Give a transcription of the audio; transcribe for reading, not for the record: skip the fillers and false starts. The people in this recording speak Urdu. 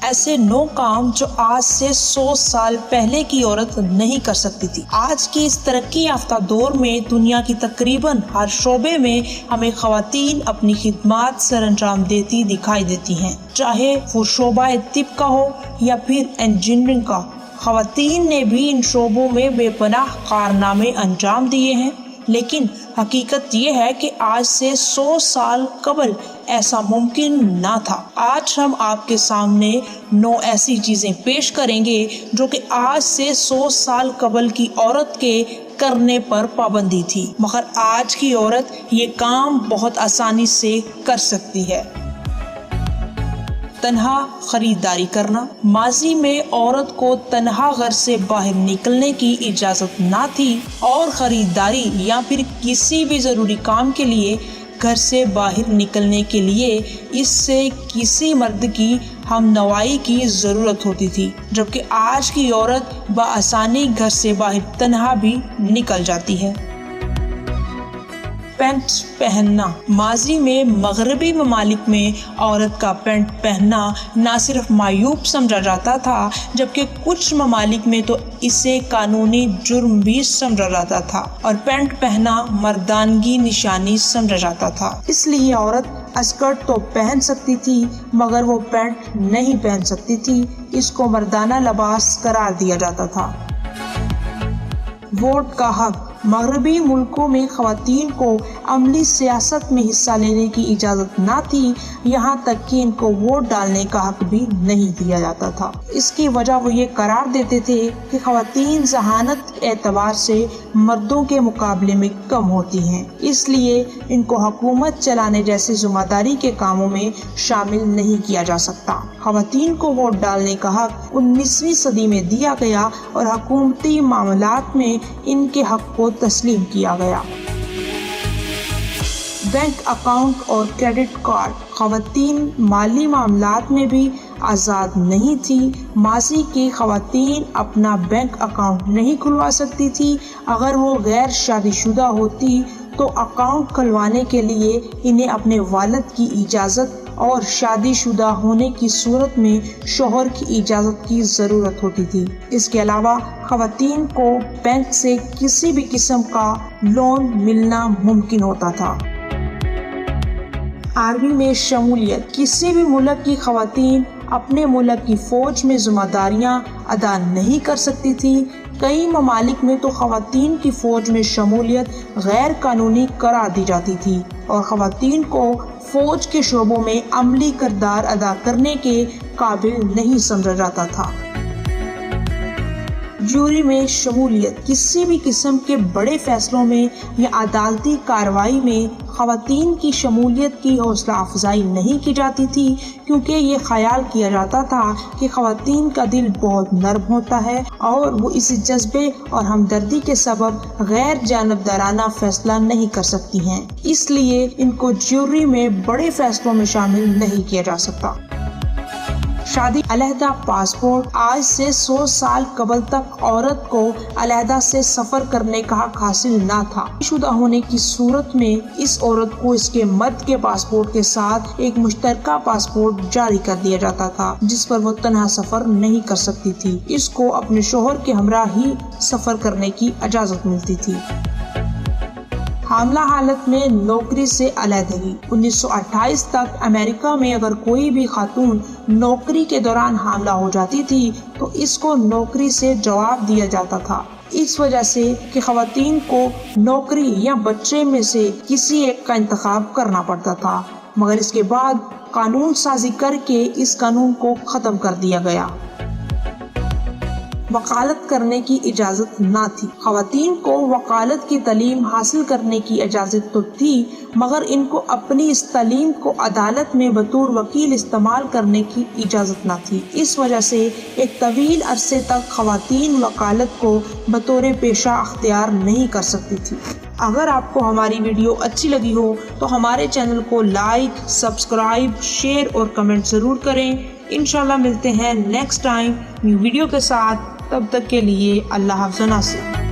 ایسے 9 کام جو آج سے 100 سال پہلے کی عورت نہیں کر سکتی تھی۔ آج کی اس ترقی یافتہ دور میں دنیا کی تقریباً ہر شعبے میں ہمیں خواتین اپنی خدمات سر انجام دیتی دکھائی دیتی ہیں، چاہے وہ شعبہ طب کا ہو یا پھر انجینئرنگ کا۔ خواتین نے بھی ان شعبوں میں بے پناہ کارنامے انجام دیے ہیں، لیکن حقیقت یہ ہے کہ آج سے 100 سال قبل ایسا ممکن نہ تھا۔ آج ہم آپ کے سامنے 9 ایسی چیزیں پیش کریں گے جو کہ آج سے 100 سال قبل کی عورت کے کرنے پر پابندی تھی، مگر آج کی عورت یہ کام بہت آسانی سے کر سکتی ہے۔ تنہا خریداری کرنا۔ ماضی میں عورت کو تنہا گھر سے باہر نکلنے کی اجازت نہ تھی اور خریداری یا پھر کسی بھی ضروری کام کے لیے گھر سے باہر نکلنے کے لیے اس سے کسی مرد کی ہم نوائی کی ضرورت ہوتی تھی، جبکہ آج کی عورت بآسانی گھر سے باہر تنہا بھی نکل جاتی ہے۔ پینٹ پہننا۔ ماضی میں مغربی ممالک میں عورت کا پینٹ پہننا نہ صرف معیوب سمجھا جاتا تھا، جبکہ کچھ ممالک میں تو اسے قانونی جرم بھی سمجھا جاتا تھا اور پینٹ پہننا مردانگی نشانی سمجھا جاتا تھا۔ اس لیے عورت اسکرٹ تو پہن سکتی تھی مگر وہ پینٹ نہیں پہن سکتی تھی، اس کو مردانہ لباس قرار دیا جاتا تھا۔ ووٹ کا حق۔ مغربی ملکوں میں خواتین کو عملی سیاست میں حصہ لینے کی اجازت نہ تھی، یہاں تک کہ ان کو ووٹ ڈالنے کا حق بھی نہیں دیا جاتا تھا۔ اس کی وجہ وہ یہ قرار دیتے تھے کہ خواتین ذہانت کے اعتبار سے مردوں کے مقابلے میں کم ہوتی ہیں، اس لیے ان کو حکومت چلانے جیسے ذمہ داری کے کاموں میں شامل نہیں کیا جا سکتا۔ خواتین کو ووٹ ڈالنے کا حق 19ویں صدی میں دیا گیا اور حکومتی معاملات میں ان کے حق کو تسلیم کیا گیا۔ بینک اکاؤنٹ اور کریڈٹ کارڈ۔ خواتین مالی معاملات میں بھی آزاد نہیں تھی۔ ماضی کی خواتین اپنا بینک اکاؤنٹ نہیں کھلوا سکتی تھی۔ اگر وہ غیر شادی شدہ ہوتی تو اکاؤنٹ کھلوانے کے لیے انہیں اپنے والد کی اجازت اور شادی شدہ ہونے کی صورت میں شوہر کی اجازت کی ضرورت ہوتی تھی۔ اس کے علاوہ خواتین کو بینک سے کسی بھی قسم کا لون ملنا ممکن ہوتا تھا۔ آرمی میں شمولیت۔ کسی بھی ملک کی خواتین اپنے ملک کی فوج میں ذمہ داریاں ادا نہیں کر سکتی تھی۔ کئی ممالک میں تو خواتین کی فوج میں شمولیت غیر قانونی قرار دی جاتی تھی اور خواتین کو فوج کے شعبوں میں عملی کردار ادا کرنے کے قابل نہیں سمجھا جاتا تھا۔ جوری میں شمولیت۔ کسی بھی قسم کے بڑے فیصلوں میں یا عدالتی کارروائی میں خواتین کی شمولیت کی حوصلہ افزائی نہیں کی جاتی تھی، کیونکہ یہ خیال کیا جاتا تھا کہ خواتین کا دل بہت نرم ہوتا ہے اور وہ اس جذبے اور ہمدردی کے سبب غیر جانبدارانہ فیصلہ نہیں کر سکتی ہیں، اس لیے ان کو جیوری میں بڑے فیصلوں میں شامل نہیں کیا جا سکتا۔ شادی علیحدہ پاسپورٹ۔ آج سے 100 سال قبل تک عورت کو علیحدہ سے سفر کرنے کا حق حاصل نہ تھا۔ شدہ ہونے کی صورت میں اس عورت کو اس کے مرد کے پاسپورٹ کے ساتھ ایک مشترکہ پاسپورٹ جاری کر دیا جاتا تھا، جس پر وہ تنہا سفر نہیں کر سکتی تھی۔ اس کو اپنے شوہر کے ہمراہ ہی سفر کرنے کی اجازت ملتی تھی۔ حاملہ حالت میں نوکری سے علیحدگی۔ 1928 تک امریکہ میں اگر کوئی بھی خاتون نوکری کے دوران حاملہ ہو جاتی تھی تو اس کو نوکری سے جواب دیا جاتا تھا، اس وجہ سے کہ خواتین کو نوکری یا بچے میں سے کسی ایک کا انتخاب کرنا پڑتا تھا، مگر اس کے بعد قانون سازی کر کے اس قانون کو ختم کر دیا گیا۔ وکالت کرنے کی اجازت نہ تھی۔ خواتین کو وکالت کی تعلیم حاصل کرنے کی اجازت تو تھی، مگر ان کو اپنی اس تعلیم کو عدالت میں بطور وکیل استعمال کرنے کی اجازت نہ تھی۔ اس وجہ سے ایک طویل عرصے تک خواتین وکالت کو بطور پیشہ اختیار نہیں کر سکتی تھی۔ اگر آپ کو ہماری ویڈیو اچھی لگی ہو تو ہمارے چینل کو لائک، سبسکرائب، شیئر اور کمنٹ ضرور کریں۔ انشاءاللہ ملتے ہیں نیکسٹ ٹائم نیو ویڈیو کے ساتھ، تب تک کے لیے اللہ حافظ۔